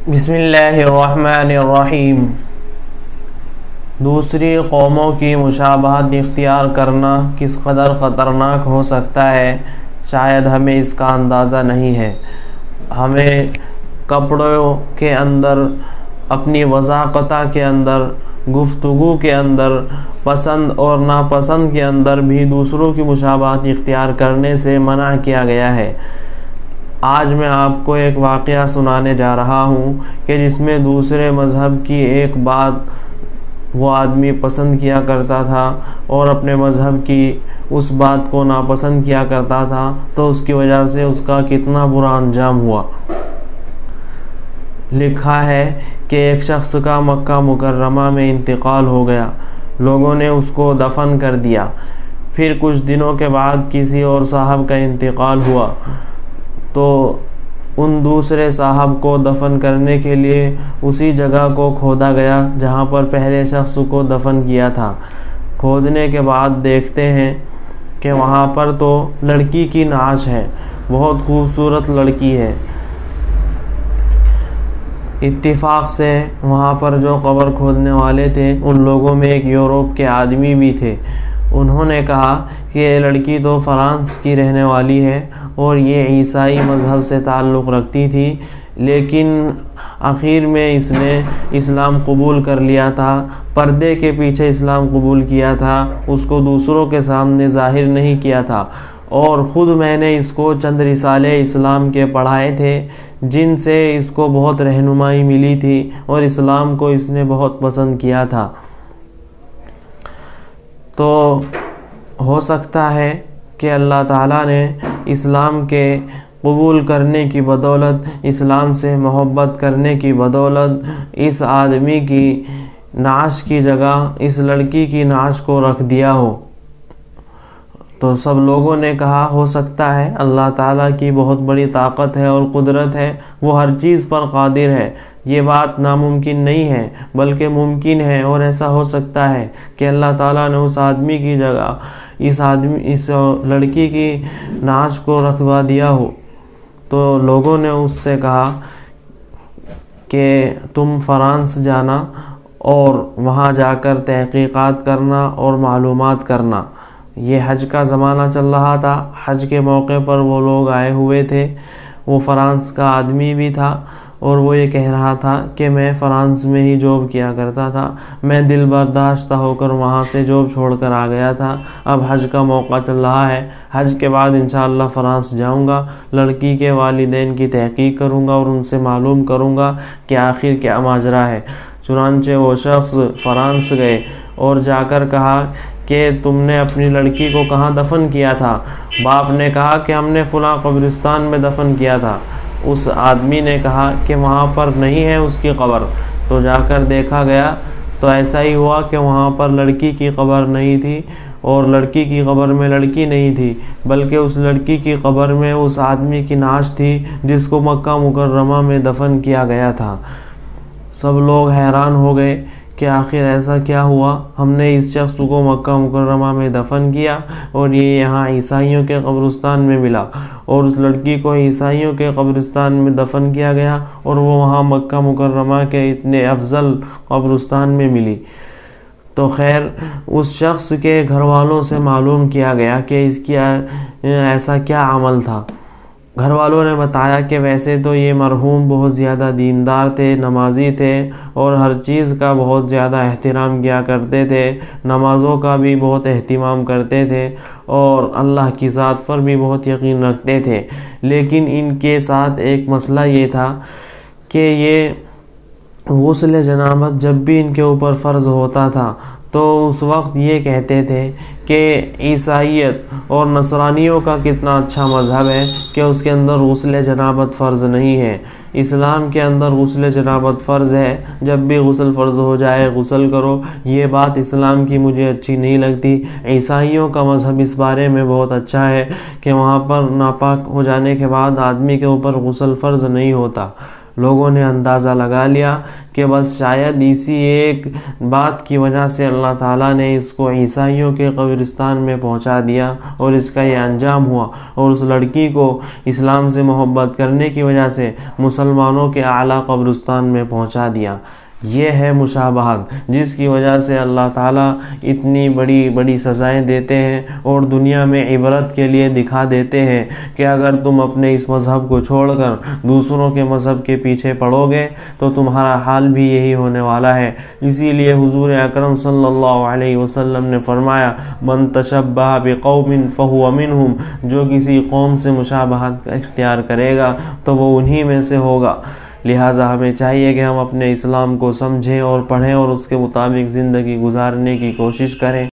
بسم اللہ الرحمن الرحیم۔ دوسری قوموں کی مشابہت اختیار کرنا کس قدر خطرناک ہو سکتا ہے، شاید ہمیں اس کا اندازہ نہیں ہے۔ ہمیں کپڑوں کے اندر، اپنی وضاقتہ کے اندر، گفتگو کے اندر، پسند اور ناپسند کے اندر بھی دوسروں کی مشابہت اختیار کرنے سے منع کیا گیا ہے۔ آج میں آپ کو ایک واقعہ سنانے جا رہا ہوں کہ جس میں دوسرے مذہب کی ایک بات وہ آدمی پسند کیا کرتا تھا اور اپنے مذہب کی اس بات کو ناپسند کیا کرتا تھا، تو اس کی وجہ سے اس کا کتنا برا انجام ہوا۔ لکھا ہے کہ ایک شخص کا مکہ مکرمہ میں انتقال ہو گیا، لوگوں نے اس کو دفن کر دیا۔ پھر کچھ دنوں کے بعد کسی اور صاحب کا انتقال ہوا، تو ان دوسرے صاحب کو دفن کرنے کے لیے اسی جگہ کو کھودا گیا جہاں پر پہلے شخص کو دفن کیا تھا۔ کھودنے کے بعد دیکھتے ہیں کہ وہاں پر تو لڑکی کی نعش ہے، بہت خوبصورت لڑکی ہے۔ اتفاق سے وہاں پر جو قبر کھودنے والے تھے ان لوگوں میں ایک یورپ کے آدمی بھی تھے۔ انہوں نے کہا کہ یہ لڑکی تو فرانس کی رہنے والی ہے اور یہ عیسائی مذہب سے تعلق رکھتی تھی، لیکن آخر میں اس نے اسلام قبول کر لیا تھا، پردے کے پیچھے اسلام قبول کیا تھا، اس کو دوسروں کے سامنے ظاہر نہیں کیا تھا، اور خود میں نے اس کو چند رسالے اسلام کے پڑھائے تھے جن سے اس کو بہت رہنمائی ملی تھی اور اسلام کو اس نے بہت پسند کیا تھا۔ تو ہو سکتا ہے کہ اللہ تعالیٰ نے اسلام کے قبول کرنے کی بدولت، اسلام سے محبت کرنے کی بدولت اس آدمی کی نعش کی جگہ اس لڑکی کی نعش کو رکھ دیا ہو۔ تو سب لوگوں نے کہا ہو سکتا ہے، اللہ تعالیٰ کی بہت بڑی طاقت ہے اور قدرت ہے، وہ ہر چیز پر قادر ہے، یہ بات ناممکن نہیں ہے بلکہ ممکن ہے، اور ایسا ہو سکتا ہے کہ اللہ تعالیٰ نے اس آدمی کی جگہ اس لڑکی کی نعش کو رکھوا دیا ہو۔ تو لوگوں نے اس سے کہا کہ تم فرانس جانا اور وہاں جا کر تحقیقات کرنا اور معلومات کرنا۔ یہ حج کا زمانہ چل رہا تھا، حج کے موقع پر وہ لوگ آئے ہوئے تھے، وہ فرانس کا آدمی بھی تھا اور وہ یہ کہہ رہا تھا کہ میں فرانس میں ہی جاب کیا کرتا تھا، میں دل برداشتہ ہو کر وہاں سے جاب چھوڑ کر آ گیا تھا، اب حج کا موقع چل رہا ہے، حج کے بعد انشاءاللہ فرانس جاؤں گا، لڑکی کے والدین کی تحقیق کروں گا اور ان سے معلوم کروں گا کہ آخر کیا ماجرا ہے۔ چنانچہ وہ شخص فرانس گئے اور جا کر کہا کہ تم نے اپنی لڑکی کو کہاں دفن کیا تھا؟ باپ نے کہا کہ ہم نے فلاں قبرستان میں دفن کیا تھا۔ اس آدمی نے کہا کہ وہاں پر نہیں ہے اس کی قبر، تو جا کر دیکھا گیا تو ایسا ہی ہوا کہ وہاں پر لڑکی کی قبر نہیں تھی، اور لڑکی کی قبر میں لڑکی نہیں تھی بلکہ اس لڑکی کی قبر میں اس آدمی کی نعش تھی جس کو مکہ مکرمہ میں دفن کیا گیا تھا۔ سب لوگ حیران ہو گئے کہ آخر ایسا کیا ہوا، ہم نے اس شخص کو مکہ مکرمہ میں دفن کیا اور یہ یہاں عیسائیوں کے قبرستان میں ملا، اور اس لڑکی کو عیسائیوں کے قبرستان میں دفن کیا گیا اور وہ وہاں مکہ مکرمہ کے اتنے افضل قبرستان میں ملی۔ تو خیر اس شخص کے گھر والوں سے معلوم کیا گیا کہ اس کی ایسا کیا عمل تھا۔ گھر والوں نے بتایا کہ ویسے تو یہ مرحوم بہت زیادہ دیندار تھے، نمازی تھے اور ہر چیز کا بہت زیادہ احترام کیا کرتے تھے، نمازوں کا بھی بہت اہتمام کرتے تھے اور اللہ کی ذات پر بھی بہت یقین رکھتے تھے، لیکن ان کے ساتھ ایک مسئلہ یہ تھا کہ یہ غسل جنابت جب بھی ان کے اوپر فرض ہوتا تھا تو اس وقت یہ کہتے تھے کہ عیسائیت اور نصرانیوں کا کتنا اچھا مذہب ہے کہ اس کے اندر غسل جنابت فرض نہیں ہے، اسلام کے اندر غسل جنابت فرض ہے، جب بھی غسل فرض ہو جائے غسل کرو۔ یہ بات اسلام کی مجھے اچھی نہیں لگتی۔ عیسائیوں کا مذہب اس بارے میں بہت اچھا ہے کہ وہاں پر ناپاک ہو جانے کے بعد آدمی کے اوپر غسل فرض نہیں ہوتا، لوگوں نے اندازہ لگا لیا کہ بس شاید اسی ایک بات کی وجہ سے اللہ تعالیٰ نے اس کو عیسائیوں کے قبرستان میں پہنچا دیا اور اس کا یہ انجام ہوا، اور اس لڑکی کو اسلام سے محبت کرنے کی وجہ سے مسلمانوں کے اعلیٰ قبرستان میں پہنچا دیا۔ یہ ہے مشابہت، جس کی وجہ سے اللہ تعالیٰ اتنی بڑی بڑی سزائیں دیتے ہیں اور دنیا میں عبرت کے لیے دکھا دیتے ہیں کہ اگر تم اپنے اس مذہب کو چھوڑ کر دوسروں کے مذہب کے پیچھے پڑو گے تو تمہارا حال بھی یہی ہونے والا ہے۔ اسی لیے حضور اکرم صلی اللہ علیہ وسلم نے فرمایا، من تشبہ بقوم فہو منہم، جو کسی قوم سے مشابہت اختیار کرے گا تو وہ انہی میں سے ہوگا۔ لہٰذا ہمیں چاہیے کہ ہم اپنے اسلام کو سمجھیں اور پڑھیں اور اس کے مطابق زندگی گزارنے کی کوشش کریں۔